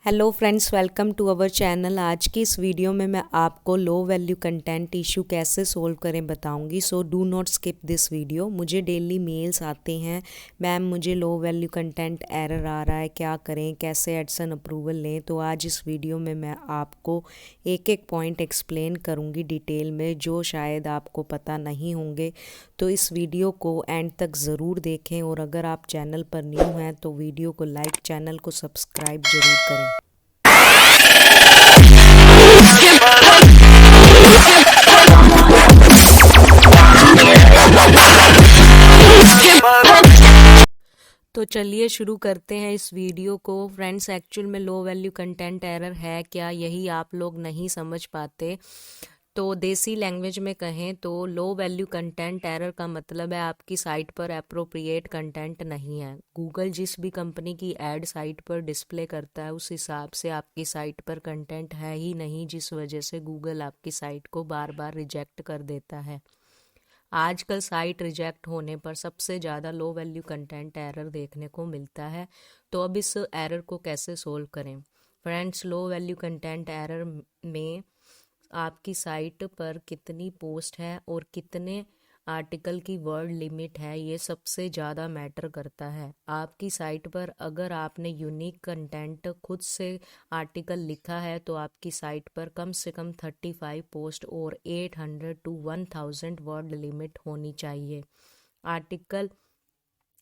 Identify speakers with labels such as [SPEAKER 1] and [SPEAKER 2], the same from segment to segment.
[SPEAKER 1] Hello friends, welcome to our channel. आज की इस वीडियो में मैं आपको लो वैल्यू कंटेंट इशू कैसे सोल्व करें बताऊंगी। So do not skip this video. मुझे डेली मेल्स आते हैं, मैम मुझे लो वैल्यू कंटेंट एरर आ रहा है, क्या करें, कैसे एडसन अप्रूवल लें। तो आज इस वीडियो में मैं आपको एक एक पॉइंट एक्सप्लेन करूँगी डिटेल में, जो शायद आपको पता नहीं होंगे। तो इस वीडियो को एंड तक ज़रूर देखें, और अगर आप चैनल पर न्यू हैं तो वीडियो को लाइक, चैनल को सब्सक्राइब ज़रूर करें। तो चलिए शुरू करते हैं इस वीडियो को। फ्रेंड्स, एक्चुअल में लो वैल्यू कंटेंट एरर है क्या, यही आप लोग नहीं समझ पाते। तो देसी लैंग्वेज में कहें तो लो वैल्यू कंटेंट एरर का मतलब है आपकी साइट पर एप्रोप्रिएट कंटेंट नहीं है। गूगल जिस भी कंपनी की एड साइट पर डिस्प्ले करता है उस हिसाब से आपकी साइट पर कंटेंट है ही नहीं, जिस वजह से गूगल आपकी साइट को बार बार रिजेक्ट कर देता है। आजकल साइट रिजेक्ट होने पर सबसे ज़्यादा लो वैल्यू कंटेंट एरर देखने को मिलता है। तो अब इस एरर को कैसे सोल्व करें। फ्रेंड्स, लो वैल्यू कंटेंट एरर में आपकी साइट पर कितनी पोस्ट है और कितने आर्टिकल की वर्ड लिमिट है, ये सबसे ज़्यादा मैटर करता है। आपकी साइट पर अगर आपने यूनिक कंटेंट खुद से आर्टिकल लिखा है तो आपकी साइट पर कम से कम 35 पोस्ट और 800 to 1000 वर्ड लिमिट होनी चाहिए। आर्टिकल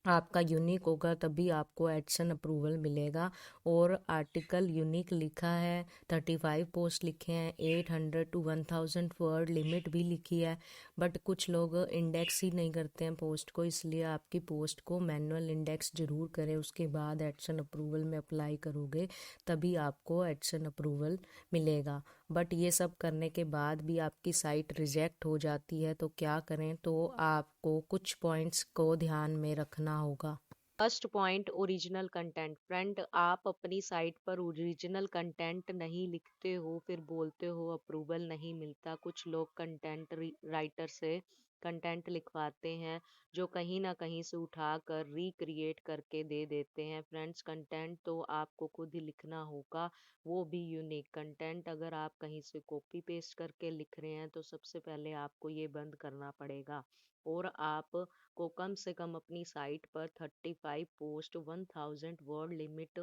[SPEAKER 1] आपका यूनिक होगा तभी आपको एडसन अप्रूवल मिलेगा। और आर्टिकल यूनिक लिखा है, 35 पोस्ट लिखे हैं, 800 to 1000 वर्ड लिमिट भी लिखी है, बट कुछ लोग इंडेक्स ही नहीं करते हैं पोस्ट को। इसलिए आपकी पोस्ट को मैनुअल इंडेक्स जरूर करें, उसके बाद एडसन अप्रूवल में अप्लाई करोगे तभी आपको एडसन अप्रूवल मिलेगा। बट ये सब करने के बाद भी आपकी साइट रिजेक्ट हो जाती है तो क्या करें। तो आपको कुछ पॉइंट्स को ध्यान में रखना होगा। First point, original content. Friend, आप अपनी साइट पर ओरिजिनल कंटेंट नहीं लिखते हो, फिर बोलते हो अप्रूवल नहीं मिलता। कुछ लोग कंटेंट राइटर से कंटेंट लिखवाते हैं जो कहीं ना कहीं से उठाकर रिक्रिएट करके दे देते हैं। फ्रेंड्स, कंटेंट तो आपको खुद ही लिखना होगा, वो भी यूनिक कंटेंट। अगर आप कहीं से कॉपी पेस्ट करके लिख रहे हैं तो सबसे पहले आपको ये बंद करना पड़ेगा। और आप को कम से कम अपनी साइट पर 35 पोस्ट 1000 वर्ड लिमिट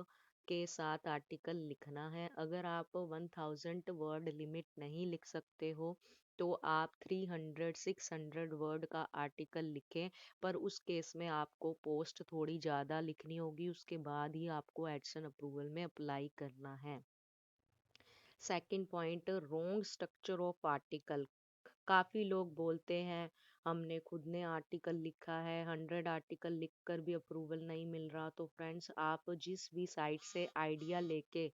[SPEAKER 1] के साथ आर्टिकल लिखना है। अगर आप 1000 वर्ड लिमिट नहीं लिख सकते हो तो आप 300-600 वर्ड का आर्टिकल लिखें, पर उस केस में आपको पोस्ट थोड़ी ज़्यादा लिखनी होगी, उसके बाद ही आपको एडसन अप्रूवल में अप्लाई करना है। Second point, wrong structure of article. काफ़ी लोग बोलते हैं हमने खुद ने आर्टिकल लिखा है, 100 आर्टिकल लिखकर भी अप्रूवल नहीं मिल रहा। तो फ्रेंड्स, आप जिस भी साइट से आइडिया लेके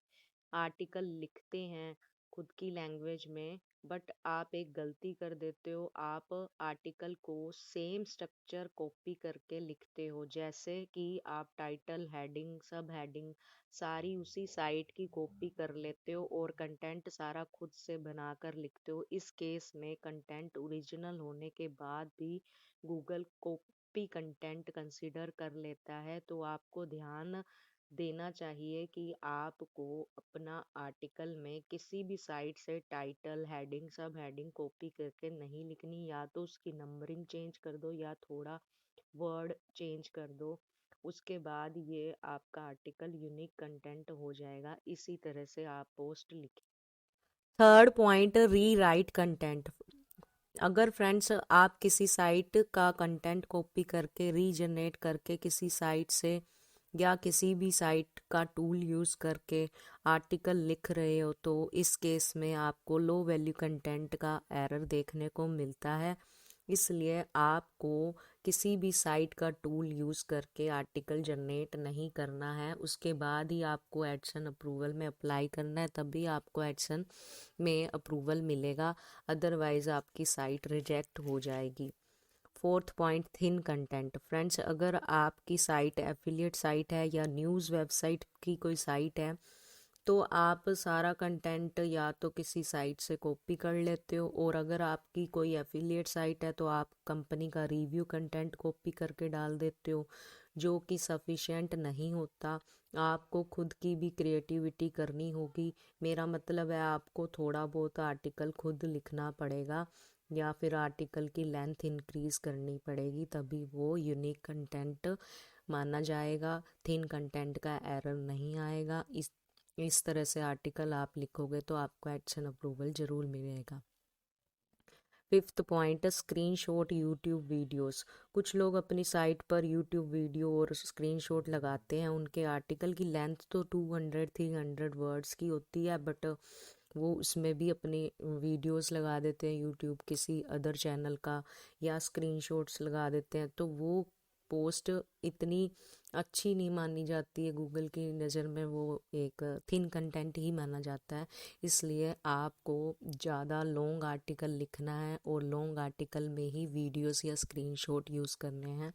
[SPEAKER 1] आर्टिकल लिखते हैं खुद की लैंग्वेज में, बट आप एक गलती कर देते हो, आप आर्टिकल को सेम स्ट्रक्चर कॉपी करके लिखते हो। जैसे कि आप टाइटल, हेडिंग, सब हेडिंग सारी उसी साइट की कॉपी कर लेते हो और कंटेंट सारा खुद से बनाकर लिखते हो। इस केस में कंटेंट ओरिजिनल होने के बाद भी गूगल कॉपी कंटेंट कंसिडर कर लेता है। तो आपको ध्यान देना चाहिए कि आपको अपना आर्टिकल में किसी भी साइट से टाइटल, हेडिंग, सब हेडिंग कॉपी करके नहीं लिखनी। या तो उसकी नंबरिंग चेंज कर दो या थोड़ा वर्ड चेंज कर दो, उसके बाद ये आपका आर्टिकल यूनिक कंटेंट हो जाएगा। इसी तरह से आप पोस्ट लिखें। थर्ड पॉइंट, री राइट कंटेंट। अगर फ्रेंड्स आप किसी साइट का कंटेंट कॉपी करके रीजनरेट करके किसी साइट से या किसी भी साइट का टूल यूज़ करके आर्टिकल लिख रहे हो तो इस केस में आपको लो वैल्यू कंटेंट का एरर देखने को मिलता है। इसलिए आपको किसी भी साइट का टूल यूज़ करके आर्टिकल जनरेट नहीं करना है, उसके बाद ही आपको एडसन अप्रूवल में अप्लाई करना है, तभी आपको एडसन में अप्रूवल मिलेगा। अदरवाइज़ आपकी साइट रिजेक्ट हो जाएगी। Fourth point, thin content. Friends, अगर आपकी साइट एफिलिएट साइट है या न्यूज़ वेबसाइट की कोई साइट है तो आप सारा कंटेंट या तो किसी साइट से कॉपी कर लेते हो, और अगर आपकी कोई एफिलिएट साइट है तो आप कंपनी का रिव्यू कंटेंट कॉपी करके डाल देते हो। जो कि सफिशेंट नहीं होता। आपको खुद की भी क्रिएटिविटी करनी होगी। मेरा मतलब है आपको थोड़ा बहुत आर्टिकल खुद लिखना पड़ेगा या फिर आर्टिकल की लेंथ इंक्रीज करनी पड़ेगी, तभी वो यूनिक कंटेंट माना जाएगा। थिन कंटेंट का एरर नहीं आएगा। इस तरह से आर्टिकल आप लिखोगे तो आपको एडसन अप्रूवल ज़रूर मिलेगा। Fifth point, screenshot YouTube videos. कुछ लोग अपनी साइट पर यूट्यूब वीडियो और स्क्रीनशॉट लगाते हैं। उनके आर्टिकल की लेंथ तो 200-300 वर्ड्स की होती है, बट वो उसमें भी अपनी वीडियोस लगा देते हैं यूट्यूब किसी अदर चैनल का, या स्क्रीनशॉट्स लगा देते हैं। तो वो पोस्ट इतनी अच्छी नहीं मानी जाती है, गूगल की नज़र में वो एक थिन कंटेंट ही माना जाता है। इसलिए आपको ज़्यादा लॉन्ग आर्टिकल लिखना है और लॉन्ग आर्टिकल में ही वीडियोस या स्क्रीनशॉट यूज़ करने हैं।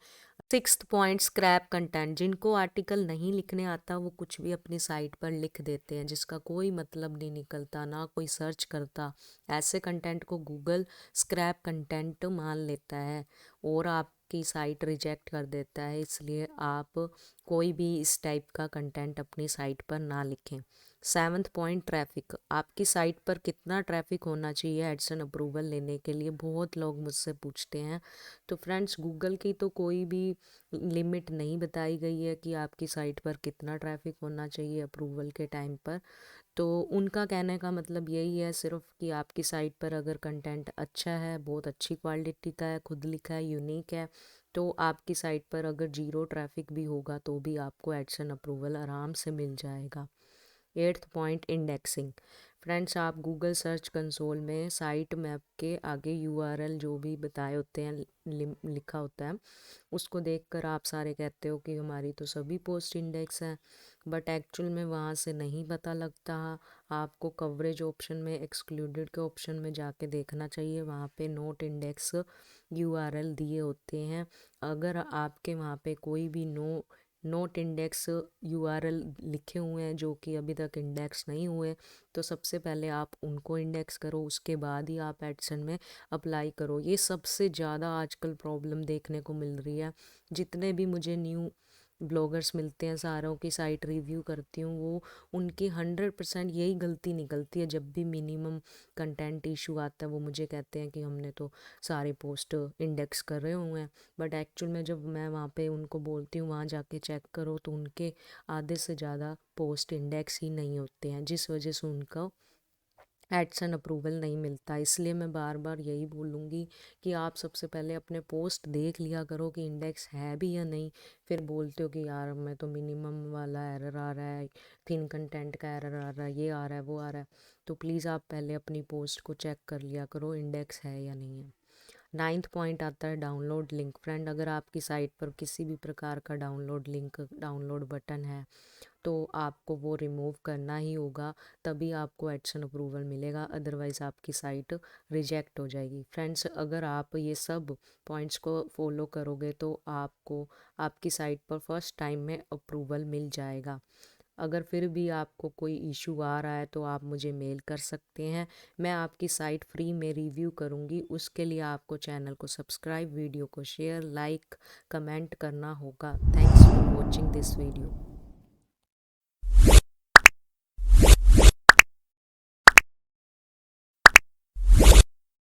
[SPEAKER 1] Sixth point, scrap content. जिनको आर्टिकल नहीं लिखने आता वो कुछ भी अपनी साइट पर लिख देते हैं जिसका कोई मतलब नहीं निकलता, ना कोई सर्च करता। ऐसे कंटेंट को गूगल स्क्रैप कंटेंट मान लेता है और आपकी साइट रिजेक्ट कर देता है। इसलिए आप कोई भी इस टाइप का कंटेंट अपनी साइट पर ना लिखें। Seventh point, traffic. आपकी साइट पर कितना ट्रैफिक होना चाहिए एडसन अप्रूवल लेने के लिए, बहुत लोग मुझसे पूछते हैं। तो फ्रेंड्स, गूगल की तो कोई भी लिमिट नहीं बताई गई है कि आपकी साइट पर कितना ट्रैफिक होना चाहिए अप्रूवल के टाइम पर। तो उनका कहने का मतलब यही है सिर्फ कि आपकी साइट पर अगर कंटेंट अच्छा है, बहुत अच्छी क्वालिटी का है, खुद लिखा है, यूनिक है, तो आपकी साइट पर अगर जीरो ट्रैफिक भी होगा तो भी आपको एडसन अप्रूवल आराम से मिल जाएगा। Eighth point, indexing. फ्रेंड्स, आप गूगल सर्च कंसोल में साइट मैप के आगे यूआरएल जो भी बताए होते हैं, लिखा होता है, उसको देखकर आप सारे कहते हो कि हमारी तो सभी पोस्ट इंडेक्स हैं, बट एक्चुअल में वहाँ से नहीं पता लगता। आपको कवरेज ऑप्शन में एक्सक्लूडेड के ऑप्शन में जाके देखना चाहिए, वहाँ पे नोट इंडेक्स यूआरएल दिए होते हैं। अगर आपके वहाँ पे कोई भी नोट इंडेक्स यूआरएल लिखे हुए हैं जो कि अभी तक इंडेक्स नहीं हुए, तो सबसे पहले आप उनको इंडेक्स करो, उसके बाद ही आप एडसन में अप्लाई करो। ये सबसे ज़्यादा आजकल प्रॉब्लम देखने को मिल रही है। जितने भी मुझे न्यू ब्लॉगर्स मिलते हैं, सारों की साइट रिव्यू करती हूँ, वो उनकी 100% यही गलती निकलती है। जब भी मिनिमम कंटेंट इशू आता है वो मुझे कहते हैं कि हमने तो सारे पोस्ट इंडेक्स कर रहे हुए हैं, बट एक्चुअल में जब मैं वहाँ पे उनको बोलती हूँ वहाँ जाके चेक करो तो उनके आधे से ज़्यादा पोस्ट इंडेक्स ही नहीं होते हैं, जिस वजह से उनका एडसन अप्रूवल नहीं मिलता। इसलिए मैं बार बार यही बोलूँगी कि आप सबसे पहले अपने पोस्ट देख लिया करो कि इंडेक्स है भी या नहीं। फिर बोलते हो कि यार मैं तो मिनिमम वाला एरर आ रहा है, थिन कंटेंट का एरर आ रहा है, ये आ रहा है, वो आ रहा है। तो प्लीज़ आप पहले अपनी पोस्ट को चेक कर लिया करो इंडेक्स है या नहीं है। नाइन्थ पॉइंट आता है डाउनलोड लिंक। फ्रेंड, अगर आपकी साइट पर किसी भी प्रकार का डाउनलोड लिंक, डाउनलोड बटन है, तो आपको वो रिमूव करना ही होगा, तभी आपको एडसन अप्रूवल मिलेगा, अदरवाइज़ आपकी साइट रिजेक्ट हो जाएगी। फ्रेंड्स, अगर आप ये सब पॉइंट्स को फॉलो करोगे तो आपको आपकी साइट पर फर्स्ट टाइम में अप्रूवल मिल जाएगा। अगर फिर भी आपको कोई इशू आ रहा है तो आप मुझे मेल कर सकते हैं, मैं आपकी साइट फ्री में रिव्यू करूंगी। उसके लिए आपको चैनल को सब्सक्राइब, वीडियो को शेयर, लाइक, कमेंट करना होगा। Thanks for watching this video.